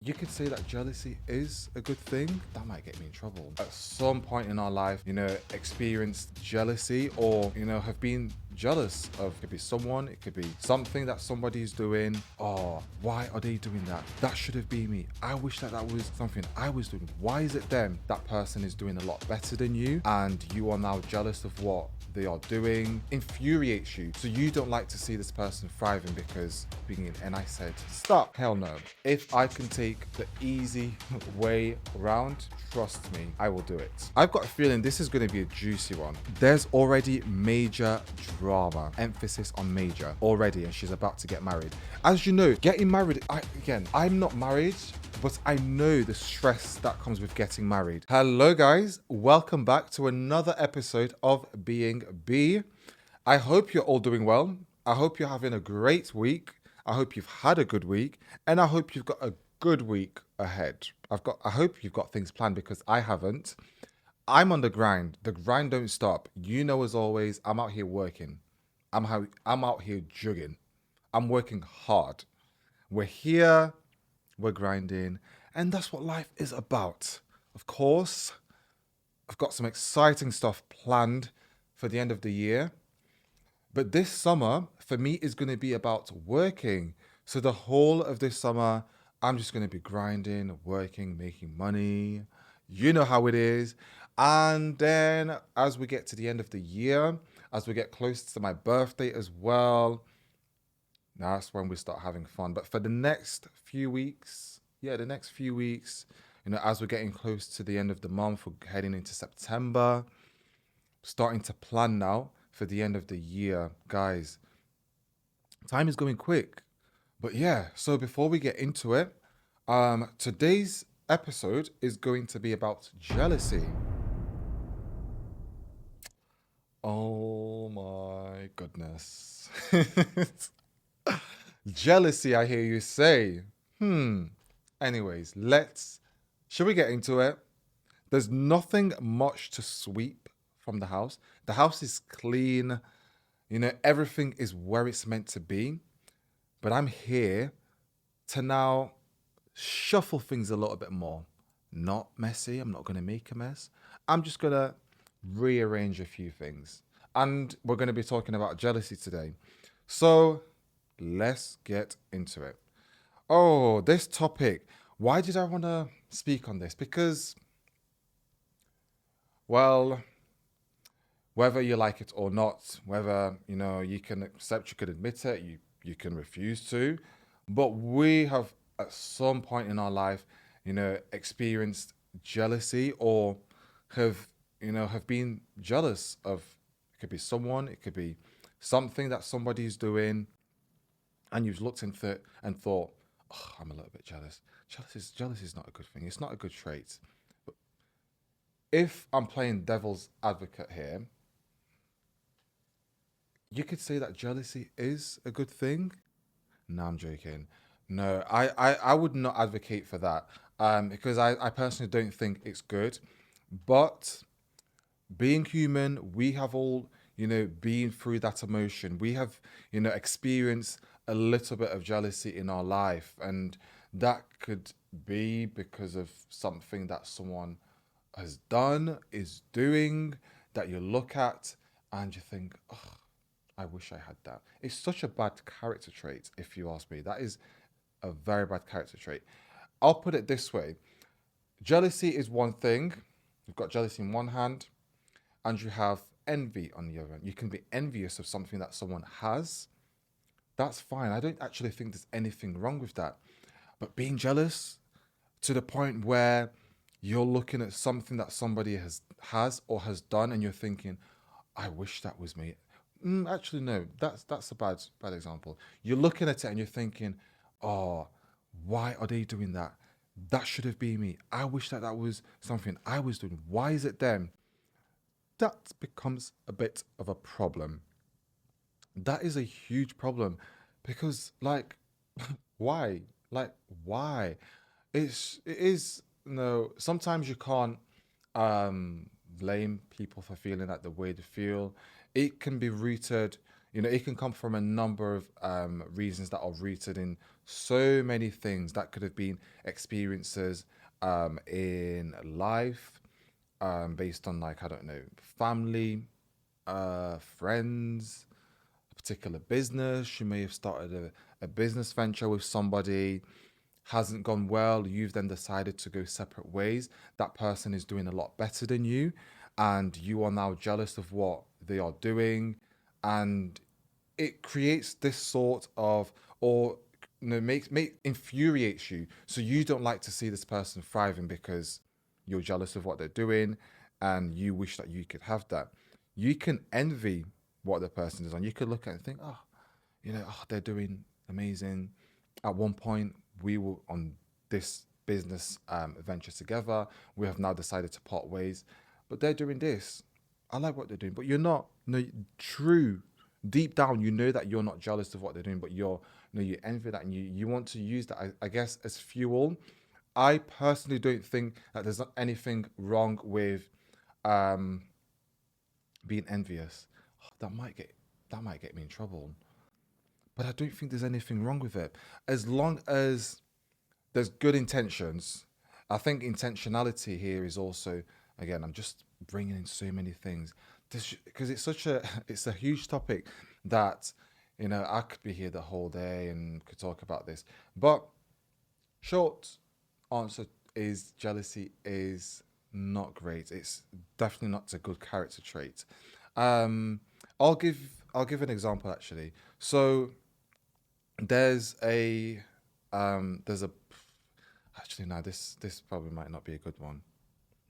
You could say that jealousy is a good thing. That might get me in trouble. At some point in our life, experienced jealousy or, have been jealous of. It could be someone, it could be something that somebody's doing. Oh, why are they doing that? That should have been me. I wish that was something I was doing. Why is it them? That person is doing a lot better than you, and you are now jealous of what they are doing. Infuriates you. So you don't like to see this person thriving because being in. And I said, stop. Hell no. If I can take the easy way around, trust me, I will do it. I've got a feeling this is going to be a juicy one. There's already major drama, emphasis on major already, and she's about to get married. As you know, getting married, I'm not married, but I know the stress that comes with getting married. Hello, guys. Welcome back to another episode of Being B. I hope you're all doing well. I hope you're having a great week. I hope you've had a good week, and I hope you've got a good week ahead. I hope you've got things planned because I haven't. I'm on the grind. The grind don't stop. You know, as always, I'm out here working. I'm out here jugging. I'm working hard. We're here, we're grinding, and that's what life is about. Of course, I've got some exciting stuff planned for the end of the year. But this summer, for me, is going to be about working. So the whole of this summer, I'm just going to be grinding, working, making money. You know how it is. And then as we get to the end of the year, as we get close to my birthday as well, that's when we start having fun. But for the next few weeks, as we're getting close to the end of the month, we're heading into September, starting to plan now for the end of the year. Guys, time is going quick. But yeah, so before we get into it, today's episode is going to be about jealousy. Oh my goodness. Jealousy, I hear you say. Anyways, should we get into it? There's nothing much to sweep from the house. The house is clean. Everything is where it's meant to be. But I'm here to now shuffle things a little bit more. Not messy. I'm not going to make a mess. I'm just going to rearrange a few things. And we're going to be talking about jealousy today. So let's get into it. Oh, this topic. Why did I want to speak on this? Because, well, whether you like it or not, whether, you can accept, you can admit it, you can refuse to, but we have at some point in our life, experienced jealousy or have been jealous of. It could be someone, it could be something that somebody's doing, and you've looked into it and thought, oh, I'm a little bit jealous. Jealousy is not a good thing. It's not a good trait. But if I'm playing devil's advocate here, you could say that jealousy is a good thing. No, I'm joking. No, I would not advocate for that because I personally don't think it's good. But being human, we have all, been through that emotion. We have, experienced a little bit of jealousy in our life. And that could be because of something that someone has done, is doing, that you look at and you think, oh, I wish I had that. It's such a bad character trait, if you ask me. That is a very bad character trait. I'll put it this way. Jealousy is one thing. You've got jealousy in one hand, and you have envy on the other hand. You can be envious of something that someone has. That's fine. I don't actually think there's anything wrong with that. But being jealous to the point where you're looking at something that somebody has or has done, and you're thinking, I wish that was me. Actually, no, that's a bad example. You're looking at it and you're thinking, oh, why are they doing that? That should have been me. I wish that was something I was doing. Why is it them? That becomes a bit of a problem. That is a huge problem because, like, why? Like, why? It is, no, sometimes you can't blame people for feeling like the way they feel. It can be rooted, It can come from a number of reasons that are rooted in so many things that could have been experiences in life, based on, like, I don't know, family, friends, a particular business. You may have started a business venture with somebody, hasn't gone well. You've then decided to go separate ways. That person is doing a lot better than you, and you are now jealous of what they are doing. And it creates this sort of, or infuriates you, so you don't like to see this person thriving because you're jealous of what they're doing, and you wish that you could have that. You can envy what the person is on. You could look at it and think, oh, they're doing amazing. At one point, we were on this business venture together. We have now decided to part ways, but they're doing this. I like what they're doing, but you're not. No, true. Deep down, you know that you're not jealous of what they're doing, but you envy that, and you want to use that, I guess, as fuel. I personally don't think that there's not anything wrong with um, being envious. That might get me in trouble, but I don't think there's anything wrong with it, as long as there's good intentions. I think intentionality here is also, again, I'm just bringing in so many things, because it's such a it's a huge topic that, I could be here the whole day and could talk about this. But short answer is, jealousy is not great. It's definitely not a good character trait. Um, I'll give I'll give an example, actually. So there's a actually, no, this probably might not be a good one.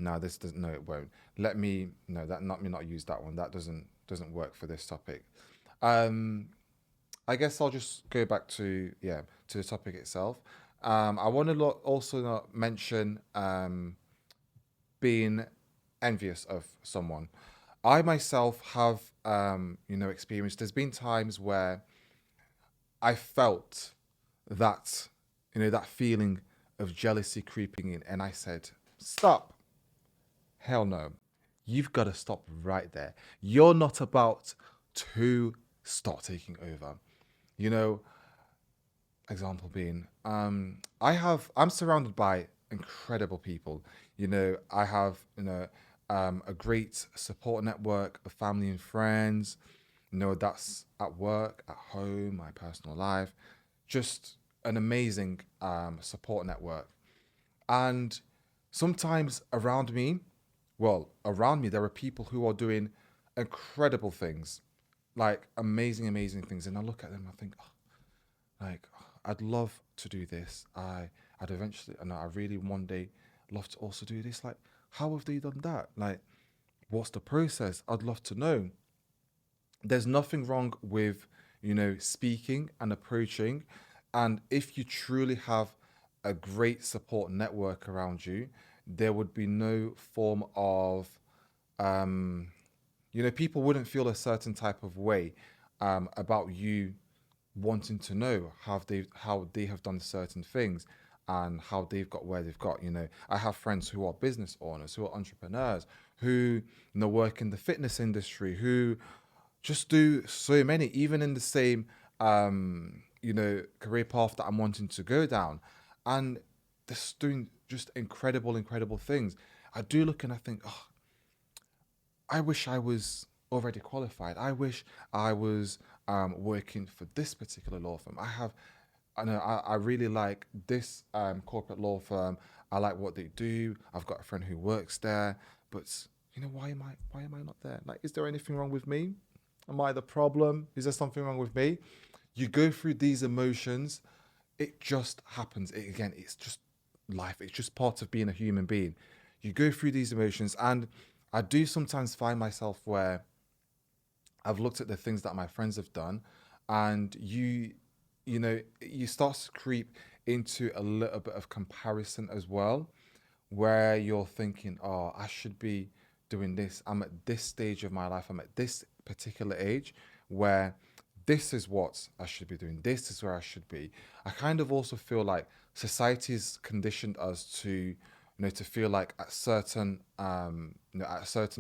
No, this doesn't. No, it won't. Let me no that not me not use that one. That doesn't work for this topic. Um, I guess I'll just go back to, to the topic itself. I want to also not mention being envious of someone. I myself have experienced. There's been times where I felt that, that feeling of jealousy creeping in, and I said, "Stop! Hell no! You've got to stop right there. You're not about to start taking over." You know, example being, I'm surrounded by incredible people. I have, a great support network of family and friends. That's at work, at home, my personal life. Just an amazing support network. And sometimes around me, there are people who are doing incredible things, like amazing, amazing things. And I look at them, I think, like, I'd love to do this. I'd eventually, and I really one day love to also do this. Like, how have they done that? Like, what's the process? I'd love to know. There's nothing wrong with, speaking and approaching. And if you truly have a great support network around you, there would be no form of, um, people wouldn't feel a certain type of way about you wanting to know how they have done certain things and how they've got where they've got. I have friends who are business owners, who are entrepreneurs, who work in the fitness industry, who just do so many, even in the same career path that I'm wanting to go down, and they're doing just incredible, incredible things. I do look and I think, oh, I wish I was already qualified. I wish I was working for this particular law firm. I know I really like this corporate law firm. I like what they do. I've got a friend who works there, but why am I not there? Like, is there anything wrong with me? Am I the problem? Is there something wrong with me? You go through these emotions. It just happens. Again, it's just life. It's just part of being a human being. You go through these emotions, and I do sometimes find myself where I've looked at the things that my friends have done, and you start to creep into a little bit of comparison as well, where you're thinking, oh, I should be doing this. I'm at this stage of my life. I'm at this particular age where this is what I should be doing. This is where I should be. I kind of also feel like society's conditioned us to feel like at a certain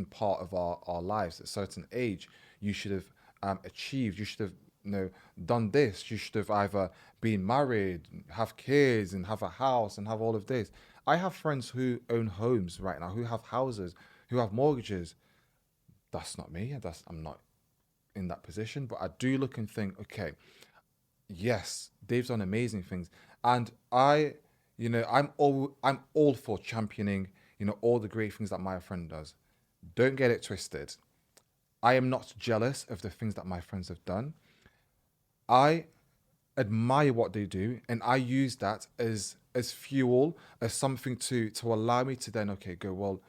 part of our lives, at a certain age, you should have achieved. You should have, done this. You should have either been married, have kids, and have a house, and have all of this. I have friends who own homes right now, who have houses, who have mortgages. That's not me. I'm not in that position. But I do look and think, okay, yes, Dave's done amazing things, and I'm all for championing, all the great things that my friend does. Don't get it twisted. I am not jealous of the things that my friends have done. I admire what they do, and I use that as fuel, as something to allow me to then, okay, go, well,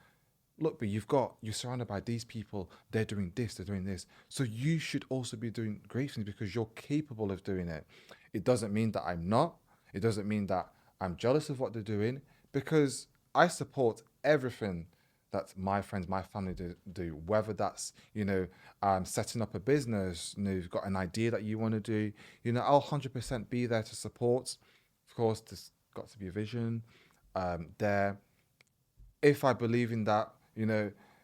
look, but you're surrounded by these people, they're doing this, they're doing this, so you should also be doing great things because you're capable of doing it. It doesn't mean that I'm not. It doesn't mean that I'm jealous of what they're doing, because I support everything that my friends, my family do, whether that's, setting up a business, you've got an idea that you want to do, I'll 100% be there to support. Of course, there's got to be a vision there. If I believe in that,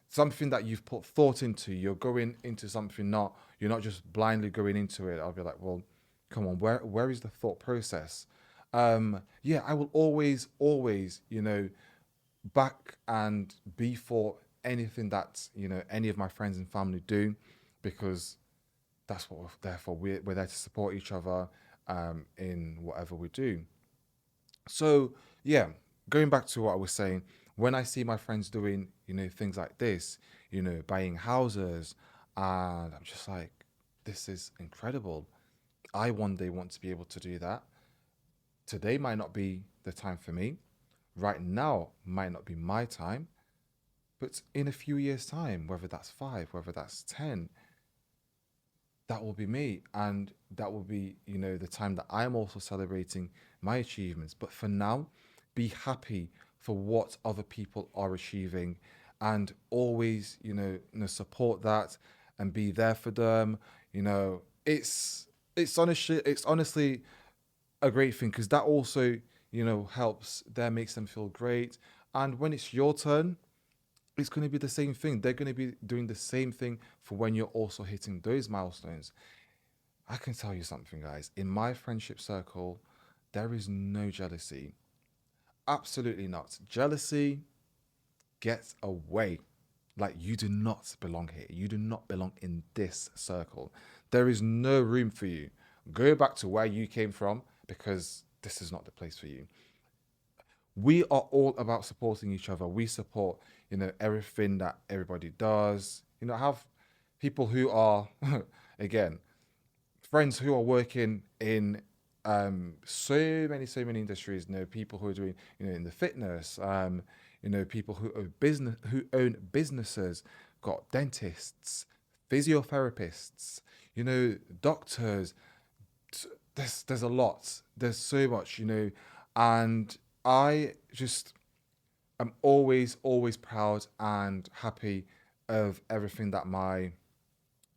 something that you've put thought into, you're going into something, you're not just blindly going into it. I'll be like, well, come on, where is the thought process? Yeah, I will always, back and be for anything that, any of my friends and family do, because that's what we're there for. We're there to support each other in whatever we do. So yeah, going back to what I was saying, when I see my friends doing, things like this, buying houses, and I'm just like, this is incredible. I one day want to be able to do that. Today might not be the time for me. Right now might not be my time, but in a few years' time, whether that's five, whether that's 10, that will be me. And that will be, the time that I'm also celebrating my achievements. But for now, be happy for what other people are achieving, and always, support that and be there for them. It's honestly a great thing, because that also, helps them, makes them feel great. And when it's your turn, it's going to be the same thing. They're going to be doing the same thing for when you're also hitting those milestones. I can tell you something, guys. In my friendship circle, there is no jealousy. Absolutely not. Jealousy, get away. Like, you do not belong here. You do not belong in this circle. There is no room for you. Go back to where you came from, because this is not the place for you. We are all about supporting each other. We support, everything that everybody does. I have people who are, again, friends who are working in so many industries. People who are doing, in the fitness. People who own businesses. Got dentists, physiotherapists. Doctors. There's a lot. There's so much. And I just am always proud and happy of everything that my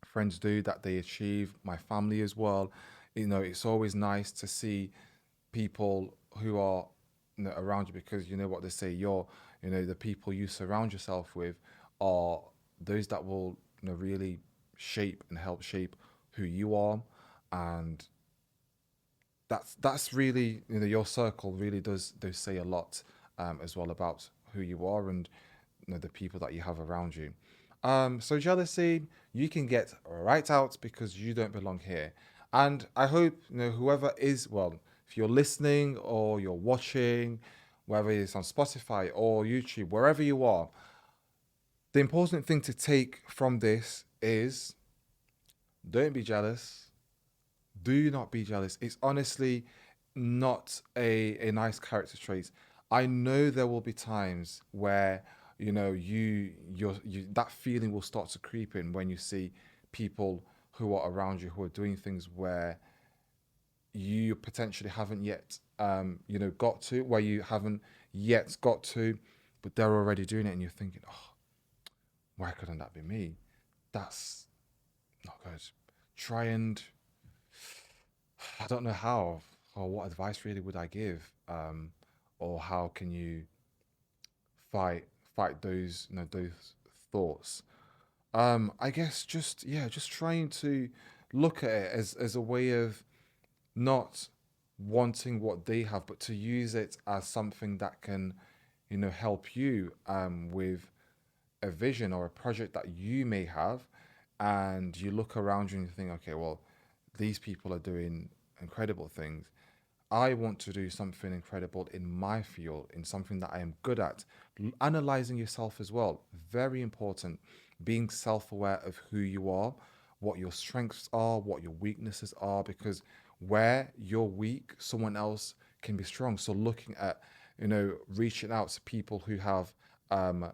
friends do, that they achieve, my family as well. It's always nice to see people who are, around you, because you know what they say, the people you surround yourself with are those that will, really shape and help shape who you are. And that's really, your circle really does say a lot, as well, about who you are, and the people that you have around you. So jealousy, you can get right out, because you don't belong here. And I hope, whoever is, well, if you're listening or you're watching, whether it's on Spotify or YouTube, wherever you are, the important thing to take from this is, don't be jealous. Do not be jealous. It's honestly not a nice character trait. I know there will be times where, you that feeling will start to creep in when you see people who are around you who are doing things where you potentially haven't yet, got to, where you haven't yet got to, but they're already doing it, and you're thinking, oh, why couldn't that be me? That's not good. Try and, I don't know how, or what advice really would I give, or how can you fight those thoughts. I guess just yeah, just trying to look at it as a way of not wanting what they have, but to use it as something that can, help you with a vision or a project that you may have, and you look around you and you think, okay, well, these people are doing incredible things. I want to do something incredible in my field, in something that I am good at. Analyzing yourself as well, very important. Being self aware of who you are, what your strengths are, what your weaknesses are, because where you're weak, someone else can be strong. So, looking at, reaching out to people who have, um,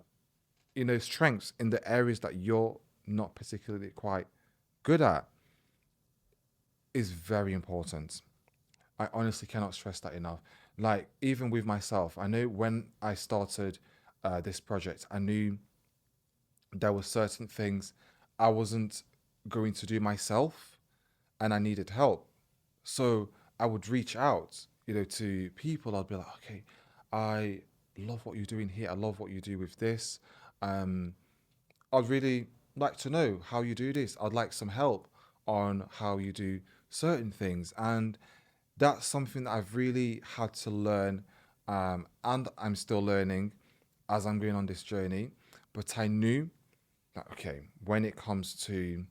strengths in the areas that you're not particularly quite good at is very important. I honestly cannot stress that enough. Like, even with myself, I know when I started this project, I knew there were certain things I wasn't going to do myself and I needed help. So I would reach out, to people. I'd be like, okay, I love what you're doing here. I love what you do with this. Um, I'd really like to know how you do this. I'd like some help on how you do certain things. And that's something that I've really had to learn, and I'm still learning as I'm going on this journey. But I knew that, okay, when it comes to,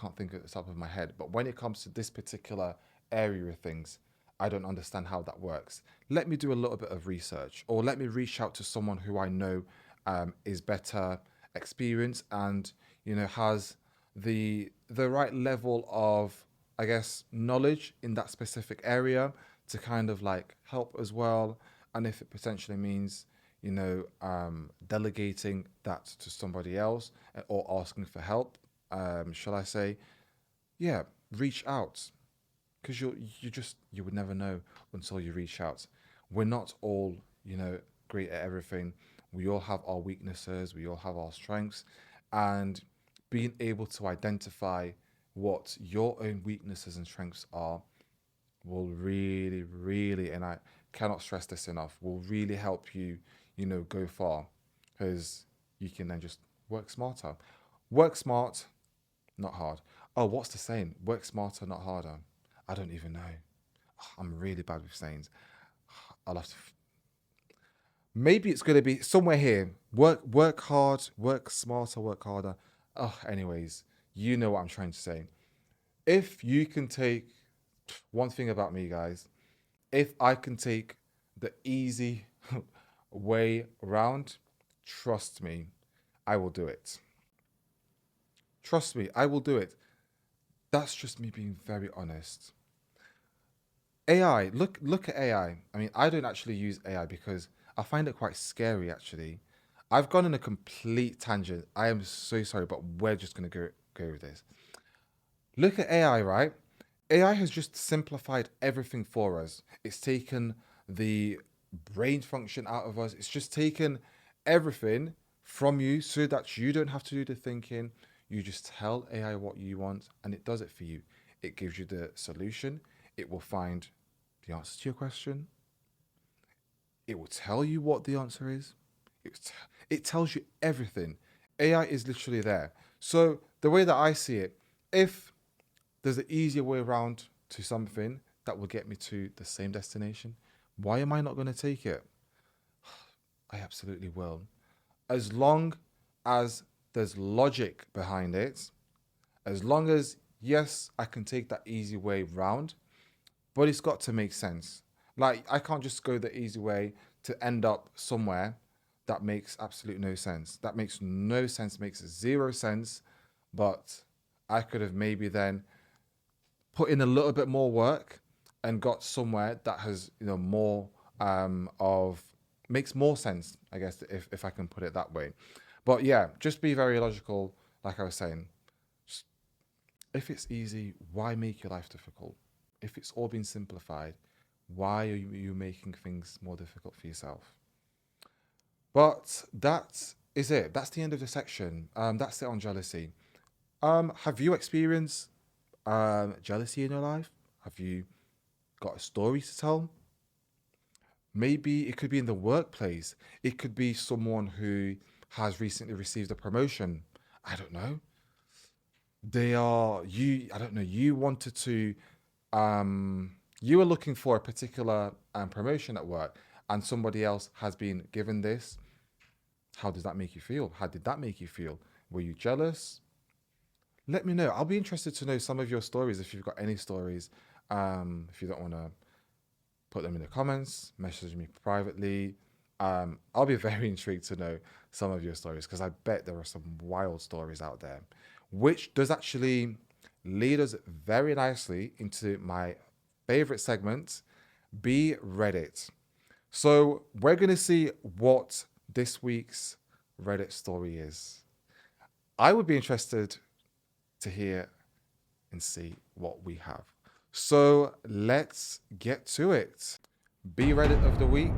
can't think at the top of my head, but when it comes to this particular area of things, I don't understand how that works. Let me do a little bit of research, or let me reach out to someone who I know is better experienced and has the right level of, I guess, knowledge in that specific area to kind of like help as well. And if it potentially means delegating that to somebody else, or asking for help, shall I say, yeah, reach out, because you would never know until you reach out. We're not all great at everything. We all have our weaknesses. We all have our strengths, and being able to identify what your own weaknesses and strengths are will really, really, and I cannot stress this enough, will really help you, go far, because you can then just work smarter. Work smart, not hard. Oh, what's the saying? Work smarter, not harder. I don't even know. I'm really bad with sayings. I'll have to. Maybe it's gonna be somewhere here. Work hard, work smarter, work harder. Oh, anyways, you know what I'm trying to say. If you can take one thing about me, guys, if I can take the easy way around, trust me, I will do it. Trust me, I will do it. That's just me being very honest. AI, look at AI. I mean, I don't actually use AI because I find it quite scary actually. I've gone on a complete tangent. I am so sorry, but we're just gonna go with this. Look at AI, right? AI has just simplified everything for us. It's taken the brain function out of us. It's just taken everything from you so that you don't have to do the thinking. You just tell AI what you want and it does it for you. It gives you the solution. It will find the answer to your question. It will tell you what the answer is. It tells you everything. AI is literally there. So the way that I see it, if there's an easier way around to something that will get me to the same destination, why am I not going to take it? I absolutely will. As long as there's logic behind it, as long as, yes, I can take that easy way round, but it's got to make sense. Like, I can't just go the easy way to end up somewhere that makes absolute no sense. That makes no sense, makes zero sense. But I could have maybe then put in a little bit more work and got somewhere that has more of makes more sense, I guess, if I can put it that way. But yeah, just be very logical. Like I was saying, just, if it's easy, why make your life difficult? If it's all been simplified, why are you making things more difficult for yourself? But that is it. That's the end of the section. That's it on jealousy. Have you experienced jealousy in your life? Have you got a story to tell? Maybe it could be in the workplace. It could be someone who has recently received a promotion. I don't know. They are you. I don't know. You wanted to. You were looking for a particular promotion at work, and somebody else has been given this. How does that make you feel? How did that make you feel? Were you jealous? Let me know. I'll be interested to know some of your stories if you've got any stories. If you don't want to put them in the comments, message me privately. I'll be very intrigued to know some of your stories because I bet there are some wild stories out there, which does actually lead us very nicely into my favorite segment, Be Reddit. So we're going to see what this week's Reddit story is. I would be interested to hear and see what we have. So let's get to it. Be Reddit of the week.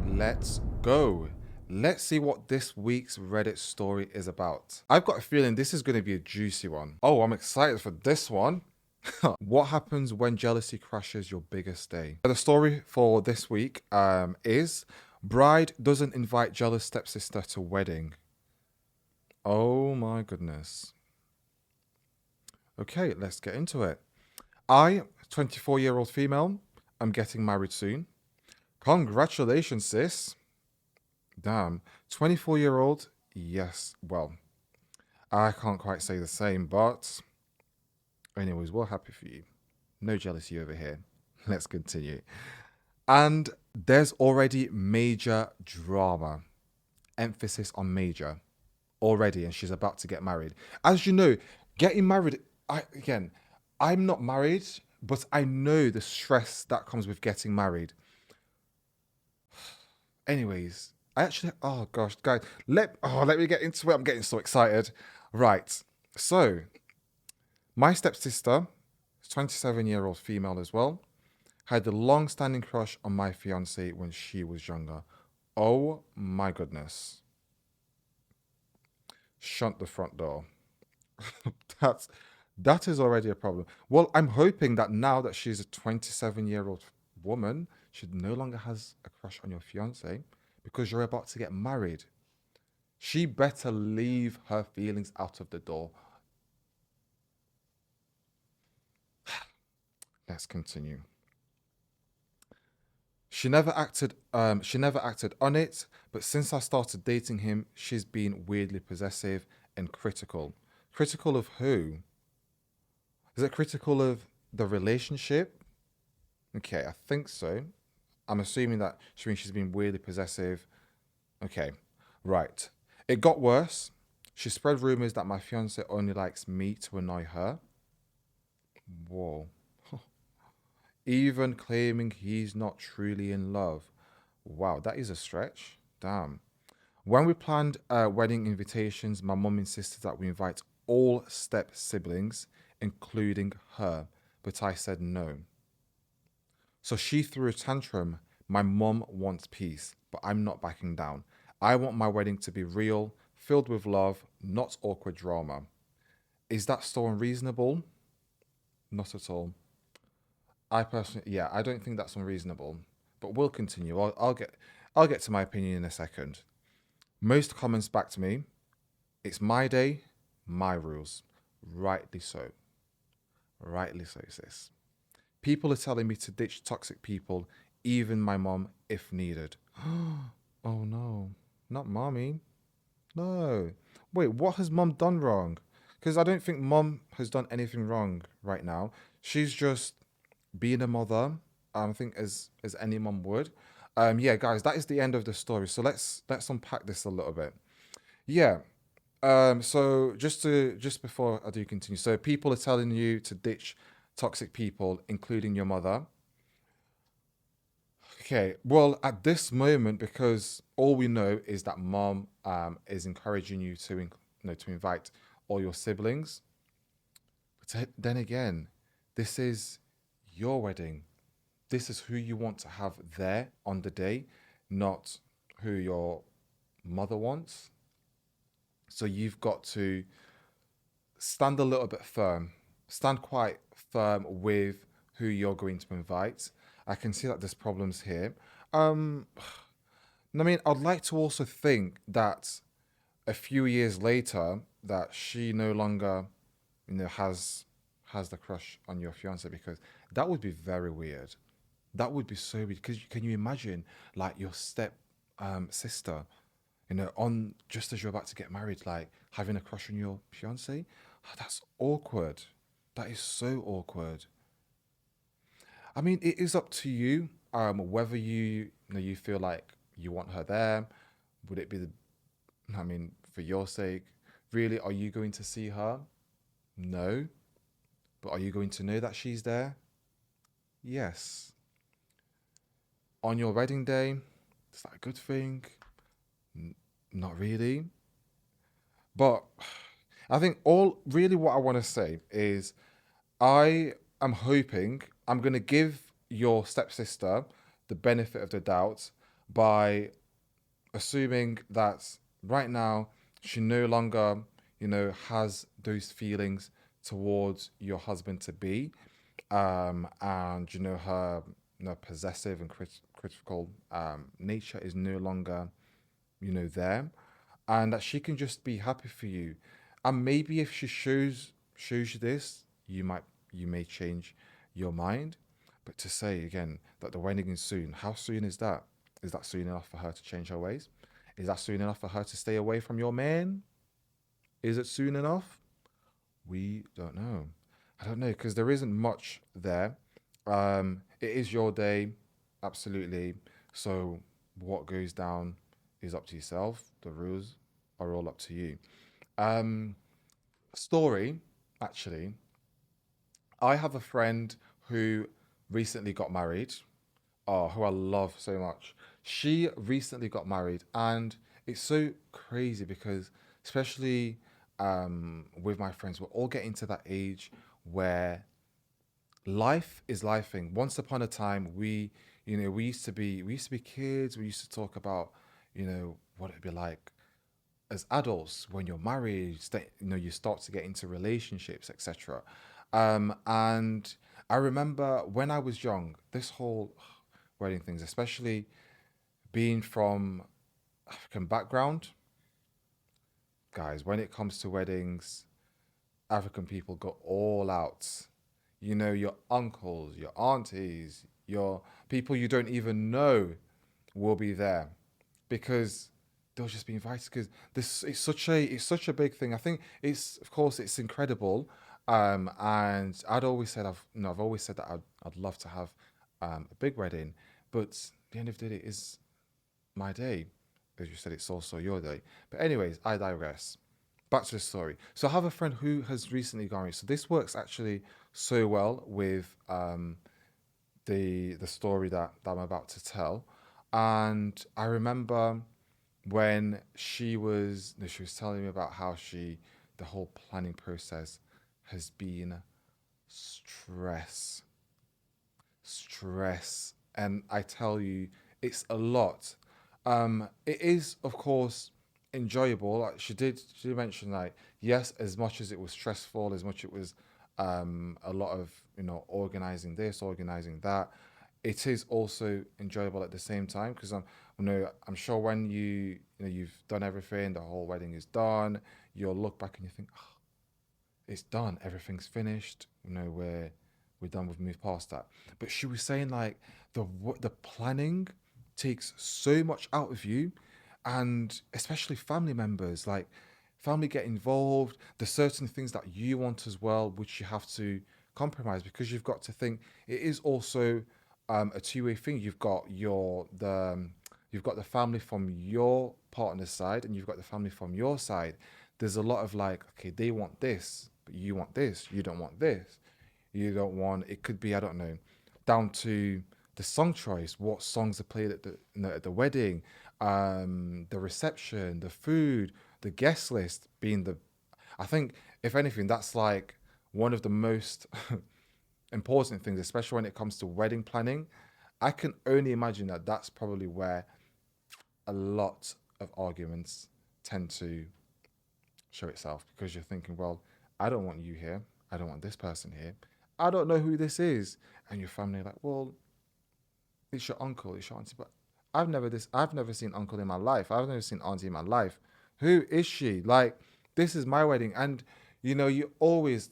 Let's go. Let's see what this week's Reddit story is about. I've got a feeling this is going to be a juicy one. Oh, I'm excited for this one. What happens when jealousy crashes your biggest day? The story for this week is bride doesn't invite jealous stepsister to wedding. Oh my goodness. Okay, let's get into it. I, 24-year-old female, am getting married soon. Congratulations, sis. Damn. 24-year-old, yes. Well, I can't quite say the same, but anyways, we're happy for you. No jealousy over here. Let's continue. And there's already major drama. Emphasis on major already, and she's about to get married. As you know, getting married, I'm not married, but I know the stress that comes with getting married. Anyways, oh gosh, guys, let me get into it. I'm getting so excited. Right. So, my stepsister, 27-year-old female as well, had a long-standing crush on my fiance when she was younger. Oh my goodness. Shut the front door. That's that is already a problem. Well, I'm hoping that now that she's a 27-year-old woman, she no longer has a crush on your fiance because you're about to get married. She better leave her feelings out of the door. Let's continue. She never acted on it, but since I started dating him, she's been weirdly possessive and critical. Critical of who? Is it critical of the relationship? Okay, I think so. I'm assuming that she means she's been weirdly possessive. Okay, right. It got worse. She spread rumors that my fiance only likes me to annoy her. Whoa. Even claiming he's not truly in love. Wow, that is a stretch. Damn. When we planned wedding invitations, my mum insisted that we invite all step siblings, including her, but I said no. So she threw a tantrum. My mum wants peace, but I'm not backing down. I want my wedding to be real, filled with love, not awkward drama. Is that still unreasonable? Not at all. I personally, yeah, I don't think that's unreasonable. But we'll continue. I'll get to my opinion in a second. Most comments back to me. It's my day, my rules. Rightly so. Rightly so, sis. People are telling me to ditch toxic people, even my mom, if needed. Oh no, not mommy. No. Wait, what has mom done wrong? Because I don't think mom has done anything wrong right now. She's just being a mother. I think as any mom would. Yeah, guys, that is the end of the story. So let's unpack this a little bit. Yeah. So just before I do continue, so people are telling you to ditch toxic people, including your mother. Okay, well, at this moment, because all we know is that mom is encouraging you to, to invite all your siblings. But then again, this is your wedding. This is who you want to have there on the day, not who your mother wants. So you've got to stand a little bit firm, stand quite firm with who you're going to invite. I can see that there's problems here. I mean, I'd like to also think that a few years later that she no longer, has the crush on your fiance, because that would be very weird. That would be so weird. Because can you imagine, like, your step sister, on just as you're about to get married, like having a crush on your fiance? Oh, that's awkward. That is so awkward. I mean, it is up to you, whether you feel like you want her there. Would it be I mean, for your sake, really, are you going to see her? No. But are you going to know that she's there? Yes. On your wedding day, is that a good thing? N- Not really. But I think all really what I want to say is I am hoping I'm going to give your stepsister the benefit of the doubt by assuming that right now she no longer, has those feelings towards your husband to be, and her, possessive and critical nature is no longer, there, and that she can just be happy for you. And maybe if she shows you this, you may change your mind. But to say again that the wedding is soon, how soon is that? Is that soon enough for her to change her ways? Is that soon enough for her to stay away from your man? Is it soon enough? We don't know. I don't know, because there isn't much there. It is your day, absolutely. So what goes down is up to yourself. The rules are all up to you. Um, Story, actually, I have a friend who recently got married. Oh, who I love so much. She recently got married, and it's so crazy because, especially with my friends, we're all getting to that age where life is lifing. Once upon a time, we used to be kids. We used to talk about, what it'd be like as adults when you're married. You start to get into relationships, etc. And I remember when I was young, this whole wedding things, especially being from African background, guys, when it comes to weddings, African people go all out. Your uncles, your aunties, your people you don't even know will be there because they'll just be invited, because this it's such a big thing. I think it's, of course, it's incredible. And I've always said that I'd love to have a big wedding, but at the end of the day, it is my day. As you said, it's also your day. But anyways, I digress. Back to the story. So I have a friend who has recently gone married. So this works actually so well with the story that I'm about to tell. And I remember when she was telling me about how the whole planning process has been stress, stress, and I tell you, it's a lot. It is, of course, enjoyable. Like she did mention, like, yes, as much as it was stressful, as much it was a lot of, organizing this, organizing that. It is also enjoyable at the same time, because I'm sure when you've done everything, the whole wedding is done, you'll look back and you think, oh, it's done, everything's finished. We're done. We've moved past that. But she was saying, like, the planning takes so much out of you, and especially family members, like family get involved. There's certain things that you want as well, which you have to compromise, because you've got to think it is also a two-way thing. You've got the family from your partner's side, and you've got the family from your side. There's a lot of, like, okay, they want this, but you want this. You don't want this. You don't want. It could be, I don't know, down to the song choice. What songs are played at the wedding, the reception, the food, the guest list being the. I think, if anything, that's like one of the most important things, especially when it comes to wedding planning. I can only imagine that that's probably where a lot of arguments tend to show itself, because you're thinking, well, I don't want you here. I don't want this person here. I don't know who this is. And your family are like, well, it's your uncle, it's your auntie. But I've never seen uncle in my life. I've never seen auntie in my life. Who is she? Like, this is my wedding. And, you always,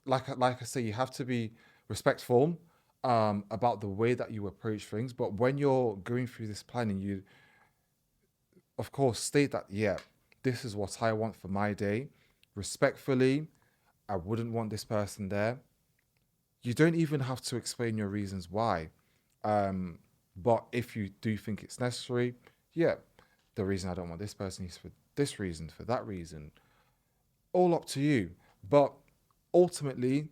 like I say, you have to be respectful about the way that you approach things. But when you're going through this planning, you, of course, state that, yeah, this is what I want for my day. Respectfully, I wouldn't want this person there. You don't even have to explain your reasons why. But if you do think it's necessary, yeah, the reason I don't want this person is for this reason, for that reason. All up to you. But ultimately,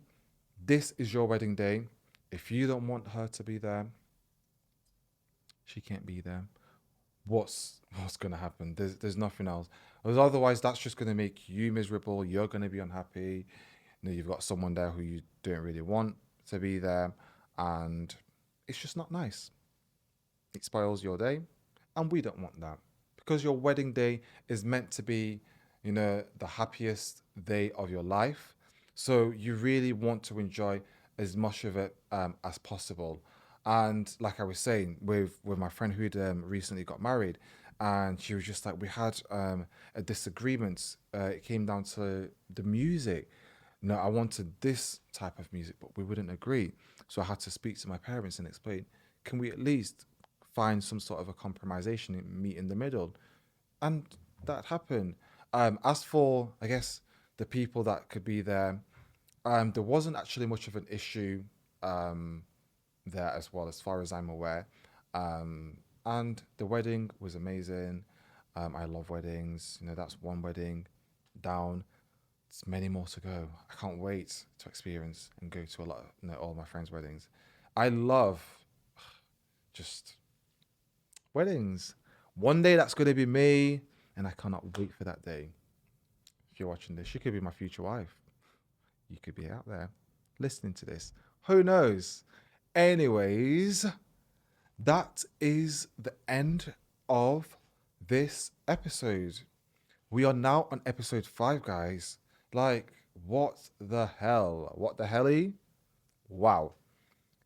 this is your wedding day. If you don't want her to be there, she can't be there. What's gonna happen? There's nothing else. Because otherwise, that's just gonna make you miserable. You're gonna be unhappy. You've got someone there who you don't really want to be there, and it's just not nice. It spoils your day, and we don't want that because your wedding day is meant to be, the happiest day of your life. So you really want to enjoy as much of it as possible. And like I was saying, with my friend who'd recently got married, and she was just like, we had a disagreement. It came down to the music. No, I wanted this type of music, but we wouldn't agree. So I had to speak to my parents and explain, can we at least find some sort of a compromisation and meet in the middle? And that happened. As for, I guess, the people that could be there, there wasn't actually much of an issue there as well, as far as I'm aware. And the wedding was amazing. I love weddings. That's one wedding down. There's many more to go. I can't wait to experience and go to a lot of, all my friends' weddings. I love just weddings. One day that's going to be me, and I cannot wait for that day. If you're watching this, you could be my future wife. You could be out there listening to this. Who knows? Anyways, that is the end of this episode. We are now on episode 5, guys. Like, what the hell? What the helly? Wow.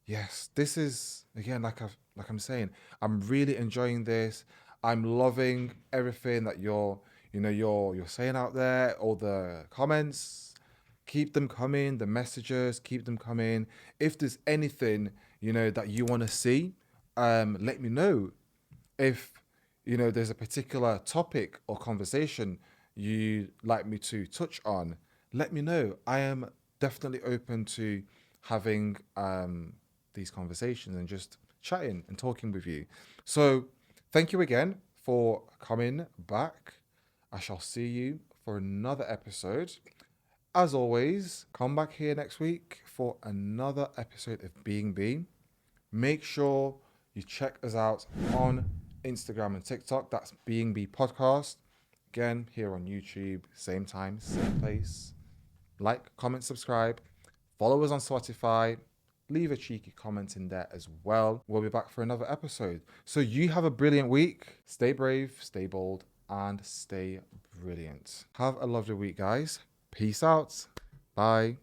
Yes, this is again, like I'm saying, I'm really enjoying this. I'm loving everything that you're saying out there, all the comments. Keep them coming, the messages, keep them coming. If there's anything, that you want to see, let me know. If there's a particular topic or conversation you'd like me to touch on, let me know. I am definitely open to having these conversations and just chatting and talking with you. So thank you again for coming back. I shall see you for another episode. As always, come back here next week for another episode of Being B. Make sure you check us out on Instagram and TikTok. That's Being B Podcast. Again, here on YouTube, same time, same place. Like, comment, subscribe. Follow us on Spotify. Leave a cheeky comment in there as well. We'll be back for another episode. So you have a brilliant week. Stay brave, stay bold, and stay brilliant. Have a lovely week, guys. Peace out. Bye.